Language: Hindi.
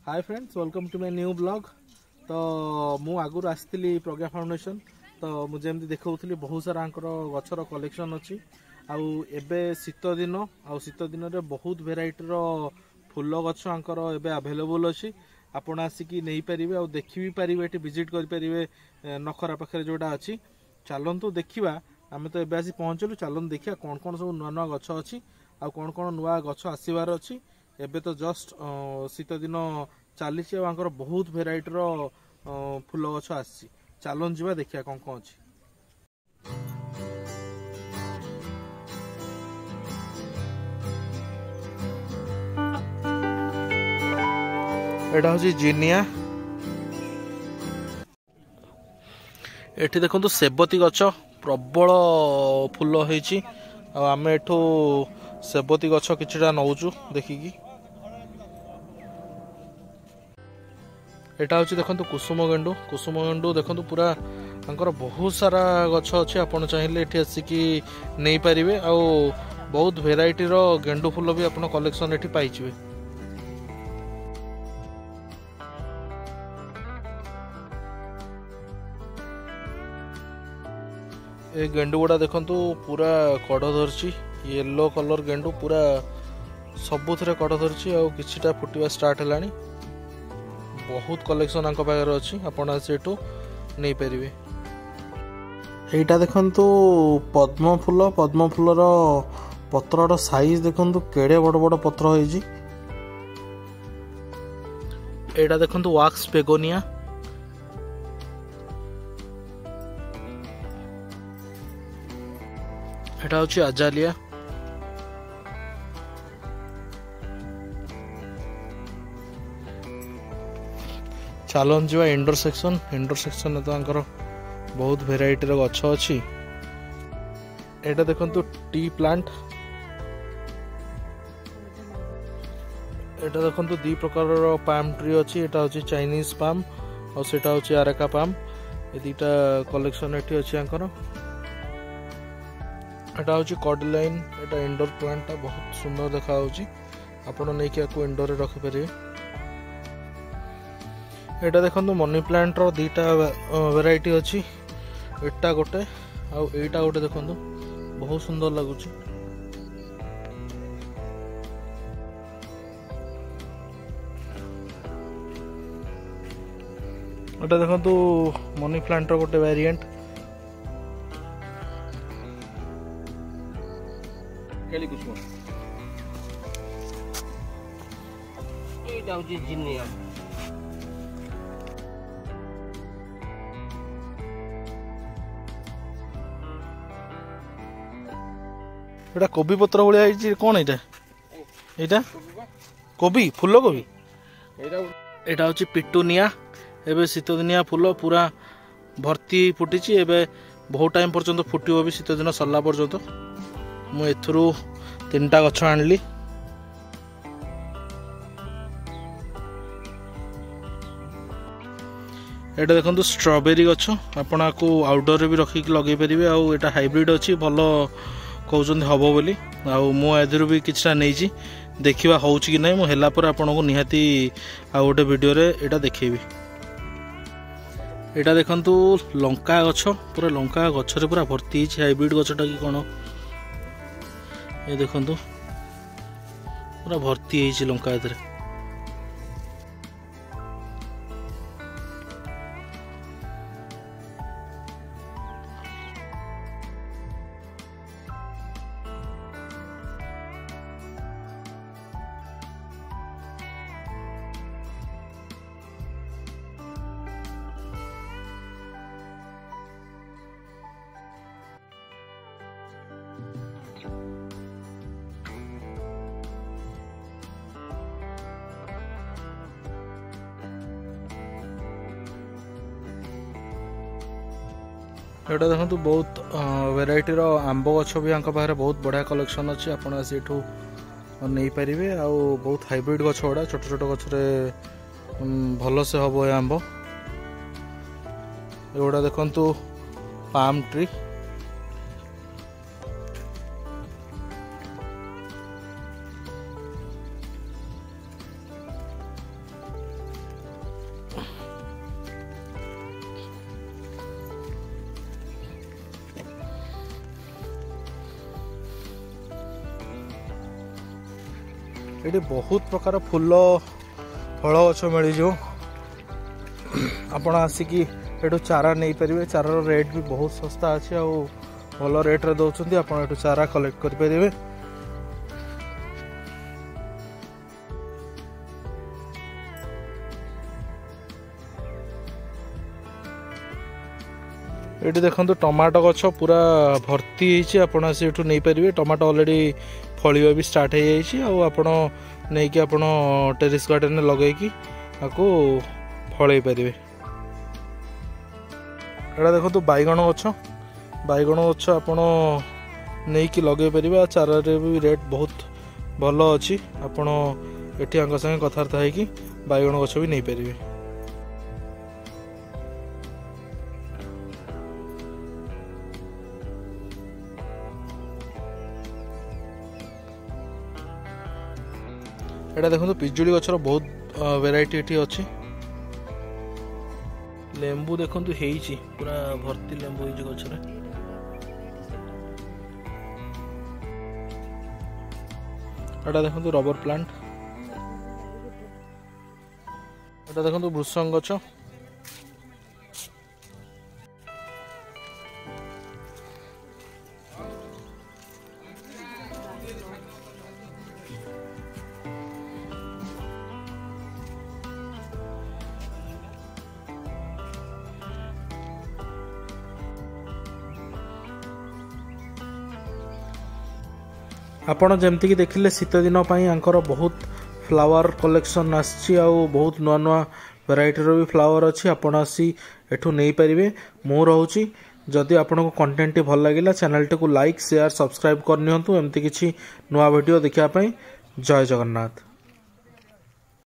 Hi friends welcome to my new blog. तो मु आगुर आसती प्रज्ञा फाउंडेशन तो मुझे देखा बहुत सारा गचर कलेक्शन अच्छी आबे शीत दिन शीत दिन में बहुत भेराइटर फूल गच एवं आभेलेबुल अच्छी आपण आसिक नहीं पारे आ देखी भी पारे ये विजिट करेंगे नखरा पाखे जोटा अच्छी चलतु देखा आम तो एवं आसी पहुँचलु चलतु देखा कौन कौन सब नुआ नुआ गच अच्छी आ कौन कौन नुआ गच आसबार अच्छी एबे तो जस्ट शीत दिन चली बहुत भेराइटर फूल गछ आसी चलन जा देखिया कौन कौन अच्छी। एटा हूँ जिनिया एठी देखो सेबती गछ प्रबल फूल होईची आमे एठू सेबती गछ किछिटा नौचु देखिकी। एटा हूँ देखो कुसुम गेंडू देखो पूरा बहुत सारा गछ अच्छे आपड़ चाहिए ये आसिकी नहीं पारे आ बहुत भेराइटीर गेंडू फूल भी आप कलेक्शन ये पाइबे। ये गेंडू गुड़ा देखु पूरा कड़ धरची येलो कलर गेंडू पूरा सबुथ कड़ धरची आ किछिटा फुटिबा स्टार्ट है बहुत कलेक्शन पाखे अच्छी आपड़ आठू नहीं पारे। यहीटा देखु पद्म फूलर पत्रर साइज देखु केड़े बड़ बड़ पत्र होइजी। एटा देखु वाक्स बेगोनिया एटा हूँ आजालिया चलन जा इंडोर सेक्शन तो बहुत भेराइटीर गछ अच्छी। एटा देखो टी प्लांट एटा देखो दी प्रकार पाम ट्री अच्छी एटा हूँ चाइनीज पाम और सेटा हूँ आरेका पाम ये दीटा कलेक्शन एटी अच्छी एटा हूँ कॉडलाइन एटा इंडोर प्लांट बहुत सुंदर देखा आपड़ नहीं इंडोर रखिपारे। एटा देखो मनी प्लांट रो दीटा वेराइटी अच्छी एटा गोटे आईटा गोटे देखो बहुत सुंदर लगुच। एटा देखो मनी प्लांट रो गोटे वेरिएंट एटा कोबी पत्र भाई कौन यहाँ कोबी फूल कोबी एटा हूँ पिटुनिया एबे शीत दिनिया फूल पूरा भर्ती फुटी एबे बहुत टाइम पर्यंत फुटो भी शीत दिन सरला पर्यंत मु एथुरु 3टा गछ आनली। एटा देखो स्ट्रॉबेरी गछ आपन को आउटडोर भी रखिक लगे पारे आटा हाइब्रिड अच्छी भल कहते हम बोली आधर भी किछटा नहीं देखा हो कि नहीं मुझे आपन को निहाती आ गोटे वीडियो रे एटा देखेबी। एटा देखंतु लंका गछ पूरा लंका गछ पूरा भर्ती हाइब्रिड गछटा कि कौन ये देखंतु पूरा भर्ती लंका एथरे। एटा देखो बहुत वेराइटीर आंब गछ भी पाखे बहुत बढ़िया कलेक्शन अच्छी आपड़ आठू नहीं पारे आ बहुत हाइब्रिड गछ गुड़ा छोट छोट गछरे भल से हम ये आंब एगुड़ा देखु पाम ट्री ये बहुत प्रकार फूल फल गछ मिल जाओ आपण आसिकी एठू चारा नहीं पारे। चारार रेट भी बहुत सस्ता अच्छे आ भल रेट्रे दौरान आप चारा कलेक्ट करेंगे। ये देखो टमाटो गछ पूरा भर्ती आपड़ आसी नहीं पारे। टमाटो ऑलरेडी फलिया भी स्टार्ट हो जाए आपड़ नहीं कि आपड़ टेरिस गार्डन लगेगी आपको फल पारे। एटा देखो बैगण गछ आपड़ नहीं कि लगे पारे। चारा भी रेट बहुत भल अच्छी आपड़ ये संगे कथबार्ता है बैगण गछ भी नहीं पारे। एटा देखो पिजुली गछर बहुत वेराइटी एठी अछि। लेंबू देखो हेइची पूरा भर्ती लेंबू हेइची गछरे। एटा देखो रबर प्लांट। एटा देखो भृषंग गछ। आपण जमती कि देखिले शीत दिन बहुत फ्लावर कलेक्शन आसी बहुत नुआ नुआ वेराइटी भी फ्लावर अच्छी आपण आसी एठू नहीं पारे। मु रोची जदि आपन को कंटेंट भल लगिला चैनल टी को लाइक शेयर सब्सक्राइब करनियंतु एमती किछि नुआ वीडियो देखिया पई। जय जगन्नाथ।